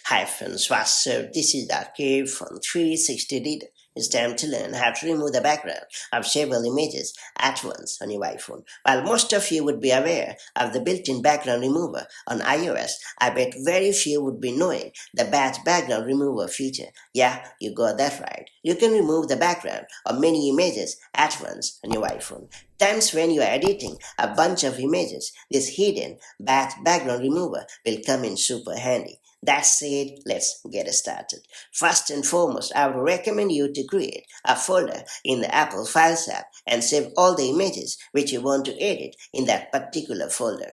Hi friends, what's up? This is Arcade from 360 Reader. It's time to learn how to remove the background of several images at once on your iPhone. While most of you would be aware of the built-in background remover on iOS, I bet very few would be knowing the batch background remover feature. Yeah, you got that right. You can remove the background of many images at once on your iPhone. Times when you are editing a bunch of images, this hidden batch background remover will come in super handy. That said, let's get started. First and foremost, I would recommend you to create a folder in the Apple Files app and save all the images which you want to edit in that particular folder.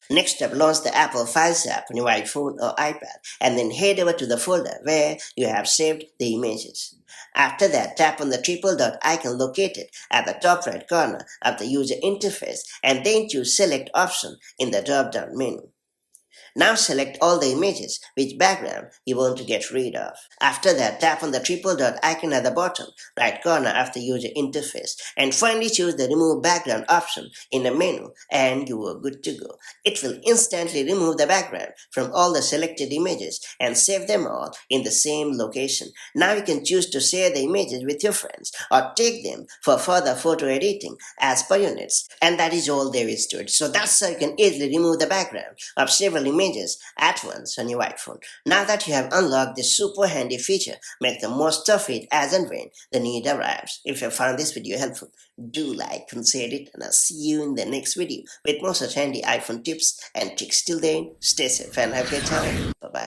Next up, launch the Apple Files app on your iPhone or iPad and then head over to the folder where you have saved the images. After that, tap on the triple dot icon located at the top right corner of the user interface and then choose Select option in the drop-down menu. Now select all the images which background you want to get rid of. After that, tap on the triple dot icon at the bottom right corner of the user interface and finally choose the remove background option in the menu and you are good to go. It will instantly remove the background from all the selected images and save them all in the same location. Now you can choose to share the images with your friends or take them for further photo editing as per your needs. And that is all there is to it. So that's how you can easily remove the background of several images at once on your iPhone. Now that you have unlocked this super handy feature, make the most of it as and when the need arrives. If you found this video helpful, do like and share it, and I'll see you in the next video with more such handy iPhone tips and tricks. Till then, stay safe and have a great time. Bye bye.